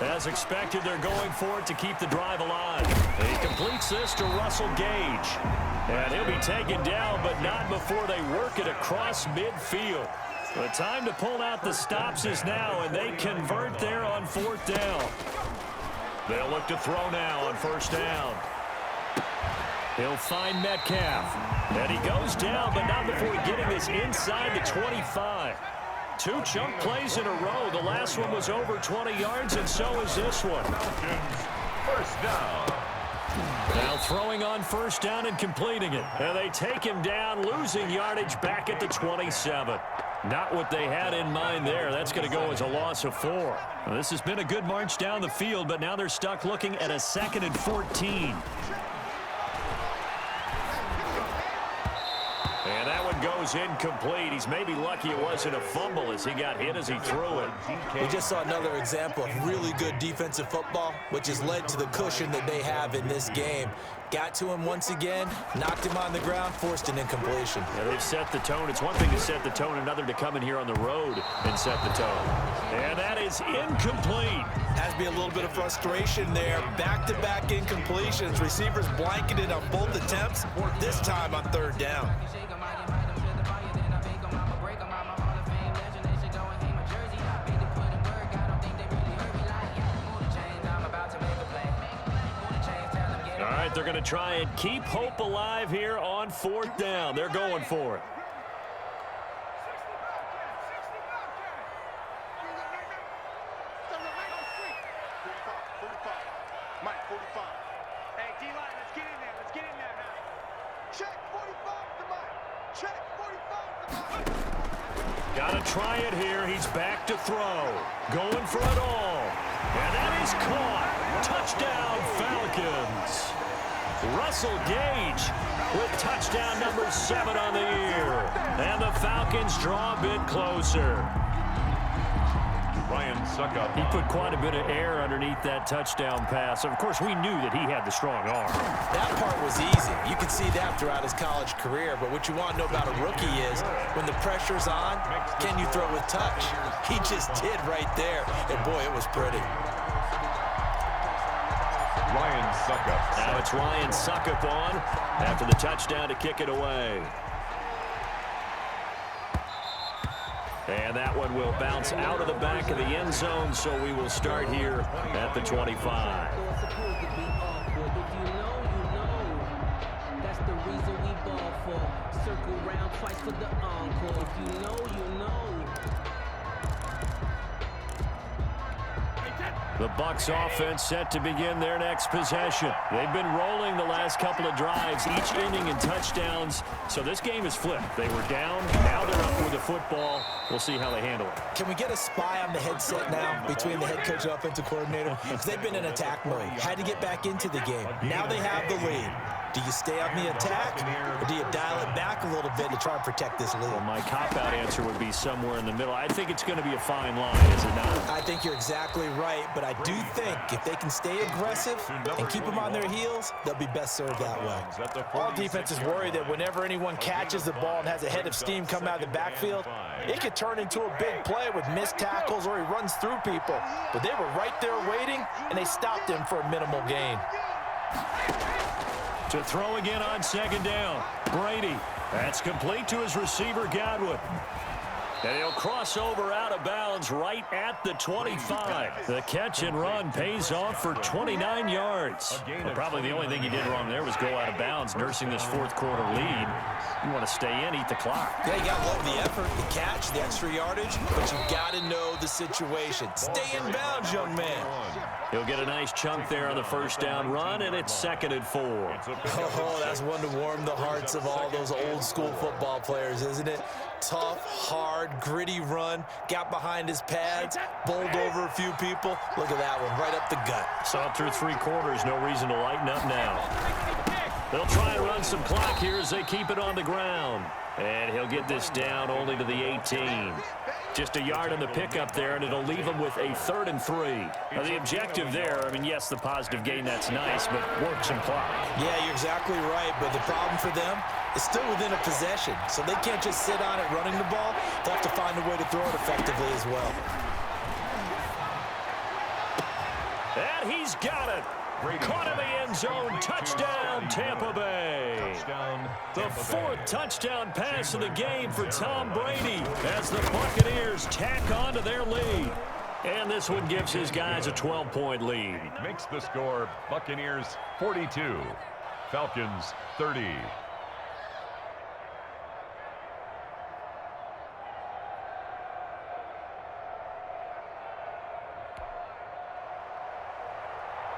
As expected, they're going for it to keep the drive alive. He completes this to Russell Gage. And he'll be taken down, but not before they work it across midfield. The time to pull out the stops is now, and they convert there on 4th down. They'll look to throw now on 1st down. He'll find Metcalf. And he goes down, but not before getting this inside the 25. 2 chunk plays in a row. The last one was over 20 yards, and so is this one. 1st down. Now throwing on 1st down and completing it. And they take him down, losing yardage back at the 27. Not what they had in mind there. That's going to go as a loss of 4. Well, this has been a good march down the field, but now they're stuck looking at a 2nd and 14. And that one goes incomplete. He's maybe lucky it wasn't a fumble as he got hit as he threw it. We just saw another example of really good defensive football, which has led to the cushion that they have in this game. Got to him once again, knocked him on the ground, forced an incompletion. Yeah, they've set the tone. It's one thing to set the tone, another to come in here on the road and set the tone. And that is incomplete. Has to be a little bit of frustration there. Back-to-back incompletions. Receivers blanketed on both attempts, this time on 3rd down. All right, they're going to try and keep hope alive here on 4th down. They're going for it. Got to try it here. He's back to throw. Going for it all. And that is caught. Touchdown, Falcons. Russell Gage with touchdown number 7 on the year. And the Falcons draw a bit closer. Ryan Succop. He put quite a bit of air underneath that touchdown pass. Of course, we knew that he had the strong arm. That part was easy. You can see that throughout his college career. But what you want to know about a rookie is when the pressure's on, can you throw with touch? He just did right there. And, boy, it was pretty. Ryan Succop. Now it's Ryan Succop on after the touchdown to kick it away. And that one will bounce out of the back of the end zone, so we will start here at the 25. The Bucs offense set to begin their next possession. They've been rolling the last couple of drives, each inning in touchdowns. So this game is flipped. They were down, now they're up with the football. We'll see how they handle it. Can we get a spy on the headset now between the head coach and offensive coordinator? Because they've been in attack mode. Had to get back into the game. Now they have the lead. Do you stay on the attack, or do you dial it back a little bit to try and protect this lead? Well, my cop-out answer would be somewhere in the middle. I think it's going to be a fine line, is it not? I think you're exactly right, but I do think if they can stay aggressive and keep them on their heels, they'll be best served that way. All defenses worry that whenever anyone catches the ball and has a head of steam come out of the backfield, it could turn into a big play with missed tackles or he runs through people. But they were right there waiting, and they stopped him for a minimal gain. To throw again on 2nd down. Brady. That's complete to his receiver, Godwin. And he'll cross over out of bounds right at the 25. The catch and run pays off for 29 yards. Well, probably the only thing he did wrong there was go out of bounds, nursing this 4th quarter lead. You want to stay in, eat the clock. Yeah, you got to love the effort, the catch, the extra yardage, but you got to know the situation. Stay in bounds, young man. He'll get a nice chunk there on the 1st down run, and it's 2nd and 4. Oh, that's one to warm the hearts of all those old school football players, isn't it? Tough, hard, gritty run, got behind his pads, bowled over a few people. Look at that one, right up the gut. Saw through 3 quarters, no reason to lighten up now. They'll try and run some clock here as they keep it on the ground. And he'll get this down only to the 18. Just a yard on the pickup there, and it'll leave him with a 3rd and 3. Now, the objective there, I mean, yes, the positive gain, that's nice, but work some clock. Yeah, you're exactly right, but the problem for them is still within a possession, so they can't just sit on it running the ball. They'll have to find a way to throw it effectively as well. shot. He's got it. Caught in the end zone. Touchdown, Tampa Bay. The fourth touchdown pass of the game for Tom Brady as the Buccaneers tack on to their lead. And this one gives his guys a 12-point lead. Makes the score Buccaneers 42, Falcons 30.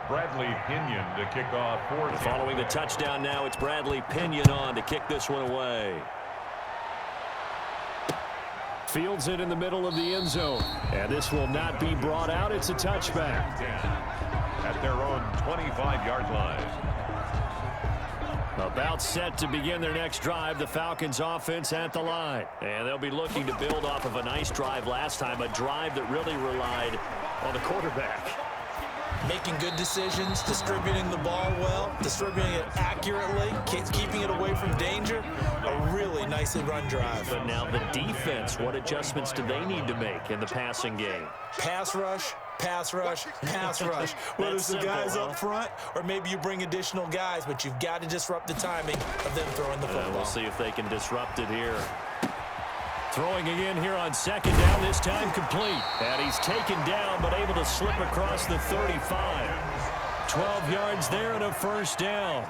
Bradley Pinion to kick off for following the touchdown now, it's Bradley Pinion on to kick this one away. Fields it in the middle of the end zone. And this will not be brought out. It's a touchback. At their own 25-yard line. About set to begin their next drive, the Falcons offense at the line. And they'll be looking to build off of a nice drive last time, a drive that really relied on the quarterback. Making good decisions, distributing the ball well, distributing it accurately, keeping it away from danger. A really nicely run drive. But now the defense, what adjustments do they need to make in the passing game? Pass rush, pass rush, pass rush. Whether it's the guys up front or maybe you bring additional guys, but you've got to disrupt the timing of them throwing the football. We'll see if they can disrupt it here. Throwing again here on second down, this time complete. And he's taken down, but able to slip across the 35. 12 yards there and a first down.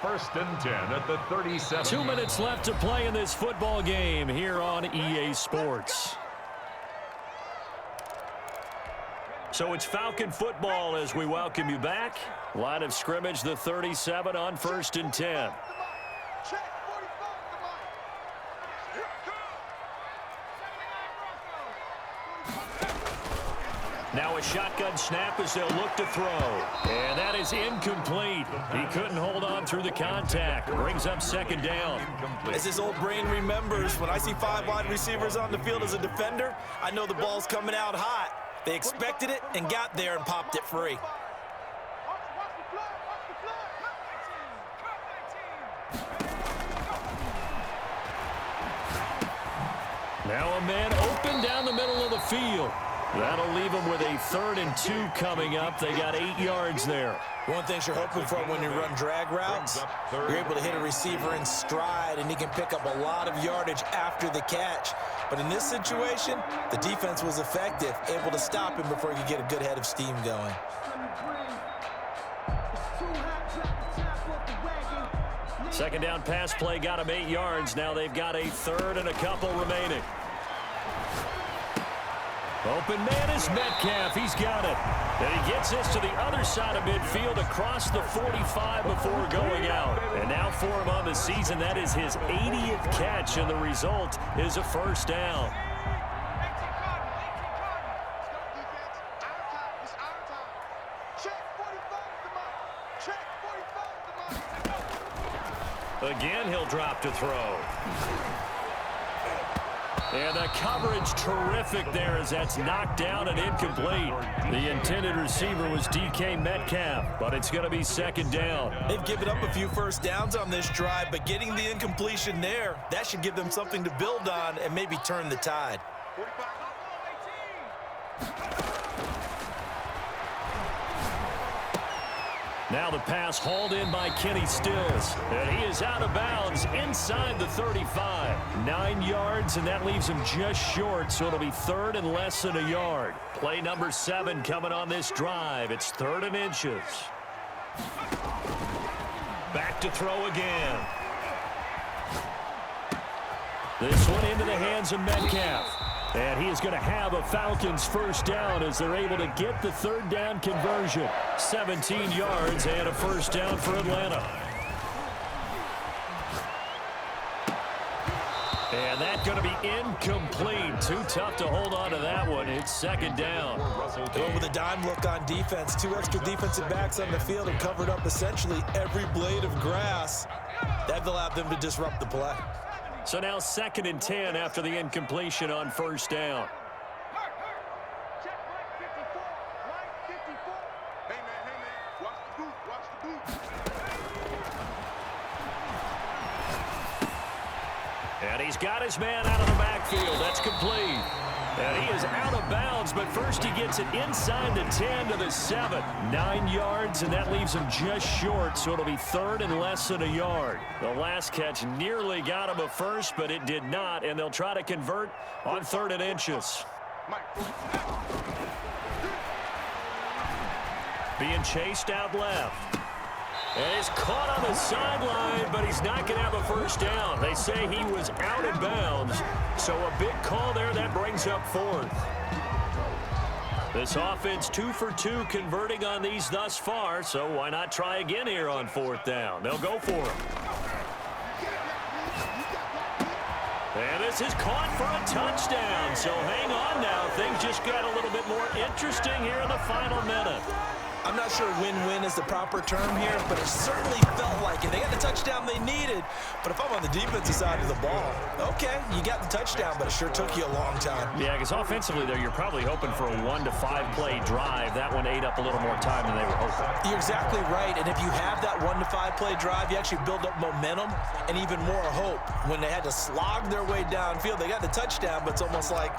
First and 10 at the 37. 2 minutes left to play in this football game here on EA Sports. So it's Falcon football as we welcome you back. Line of scrimmage, the 37 on first and 10. Now a shotgun snap as they'll look to throw. And that is incomplete. He couldn't hold on through the contact. Brings up second down. As his old brain remembers, when I see 5 wide receivers on the field as a defender, I know the ball's coming out hot. They expected it and got there and popped it free. Now a man open down the middle of the field. That'll leave them with a 3rd and 2 coming up. They got 8 yards there. One thing you're hoping for when you run drag routes, you're able to hit a receiver in stride, and he can pick up a lot of yardage after the catch. But in this situation, the defense was effective, able to stop him before he could get a good head of steam going. Second down pass play got him 8 yards. Now they've got a 3rd and a couple remaining. Open man is Metcalf. He's got it. And he gets this to the other side of midfield across the 45 before going out. And now for him on the season, that is his 80th catch, and the result is a first down. Again, he'll drop to throw. And the coverage terrific there as that's knocked down and incomplete. The intended receiver was DK Metcalf, but it's going to be second down. They've given up a few first downs on this drive, but getting the incompletion there, that should give them something to build on and maybe turn the tide. Now the pass hauled in by Kenny Stills. And he is out of bounds inside the 35. 9 yards, and that leaves him just short, so it'll be 3rd and less than a yard. Play number 7 coming on this drive. It's 3rd and inches. Back to throw again. This one into the hands of Metcalf. And he is going to have a Falcons first down as they're able to get the 3rd down conversion. 17 yards and a first down for Atlanta. And that's going to be incomplete. Too tough to hold on to that one. It's second down. Going with a dime look on defense. 2 extra defensive backs on the field have covered up essentially every blade of grass. That allowed them to disrupt the play. So now 2nd and 10 after the incompletion on first down. And he's got his man out of the backfield. That's complete. And he is out of bounds, but first he gets it inside the 10 to the 7. 9 yards, and that leaves him just short, so it'll be third and less than a yard. The last catch nearly got him a first, but it did not, and they'll try to convert on 3rd and inches. Being chased out left. And he's caught on the sideline, but he's not going to have a first down. They say he was out of bounds, so a big call there. That brings up 4th. This offense 2 for 2 converting on these thus far, so why not try again here on 4th down? They'll go for it. And this is caught for a touchdown, so hang on now. Things just got a little bit more interesting here in the final minute. I'm not sure win-win is the proper term here, but it certainly felt like it. They got the touchdown they needed, but if I'm on the defensive side of the ball, okay, you got the touchdown, but it sure took you a long time. Yeah, because offensively there, you're probably hoping for a 1 to 5 play drive. That one ate up a little more time than they were hoping. You're exactly right, and if you have that 1 to 5 play drive, you actually build up momentum and even more hope. When they had to slog their way downfield, they got the touchdown, but it's almost like,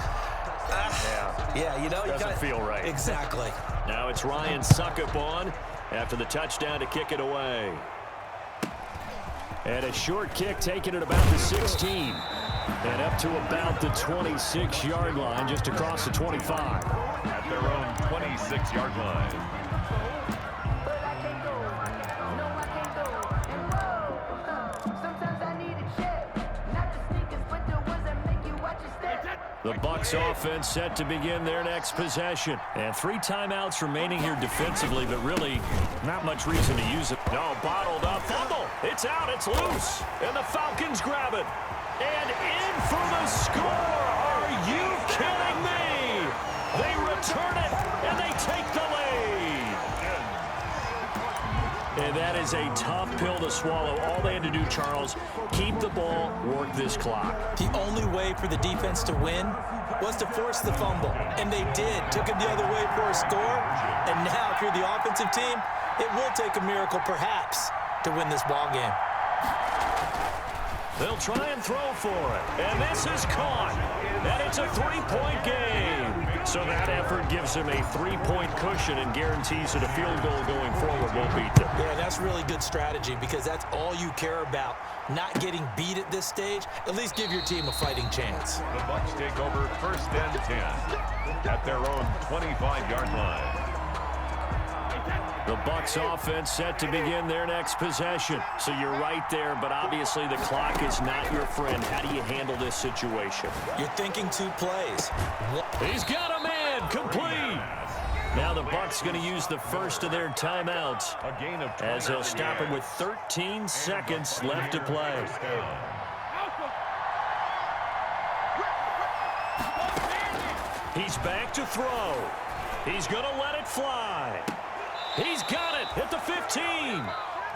yeah, you know, doesn't feel right. Exactly. Now it's Ryan Succop on after the touchdown to kick it away. And a short kick taken at about the 16. And up to about the 26-yard line, just across the 25. At their own 26-yard line. The Bucs offense set to begin their next possession. And 3 timeouts remaining here defensively, but really not much reason to use it. No, bottled up. Fumble. It's out. It's loose. And the Falcons grab it. And in for the score. Are you kidding me? They return it, and they take the lead. And that is a tough pill to swallow. All they had to do, Charles, keep the ball, work this clock. The only way for the defense to win was to force the fumble, and they did. Took it the other way for a score, and now if you're the offensive team, it will take a miracle perhaps to win this ball game. They'll try and throw for it, and this is caught, and it's a 3-point game. So that effort gives them a 3-point cushion and guarantees that a field goal going forward won't beat them. Yeah, that's really good strategy because that's all you care about. Not getting beat at this stage, at least give your team a fighting chance. The Bucs take over 1st and 10 at their own 25-yard line. The Bucs offense set to begin their next possession. So you're right there, but obviously the clock is not your friend. How do you handle this situation? You're thinking 2 plays. He's got a man, complete. Now the Bucs going to use the first of their timeouts A gain of 20 as they'll stop him with 13 seconds left to play. He's back to throw. He's going to let it fly. He's got it at the 15.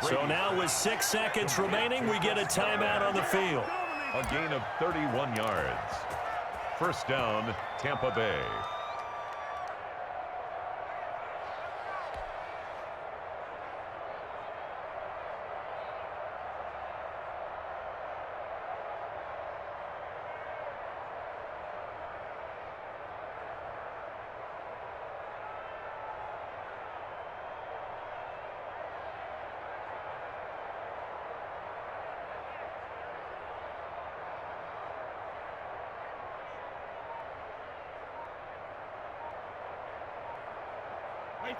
So now with 6 seconds remaining, we get a timeout on the field. A gain of 31 yards. 1st down, Tampa Bay.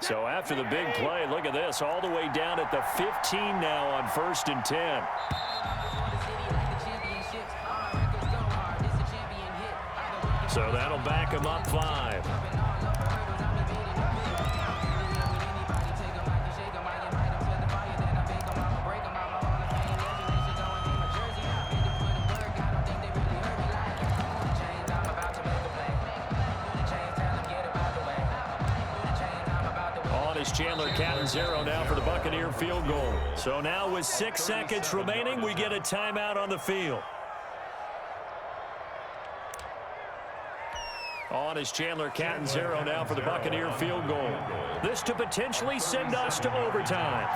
So after the big play, look at this, all the way down at the 15 now on 1st and 10. So that'll back him up 5. Chandler Catanzaro now for the Buccaneer field goal. So now with 6 seconds remaining, we get a timeout on the field. On is Chandler Catanzaro now for the Buccaneer field goal. This to potentially send us to overtime.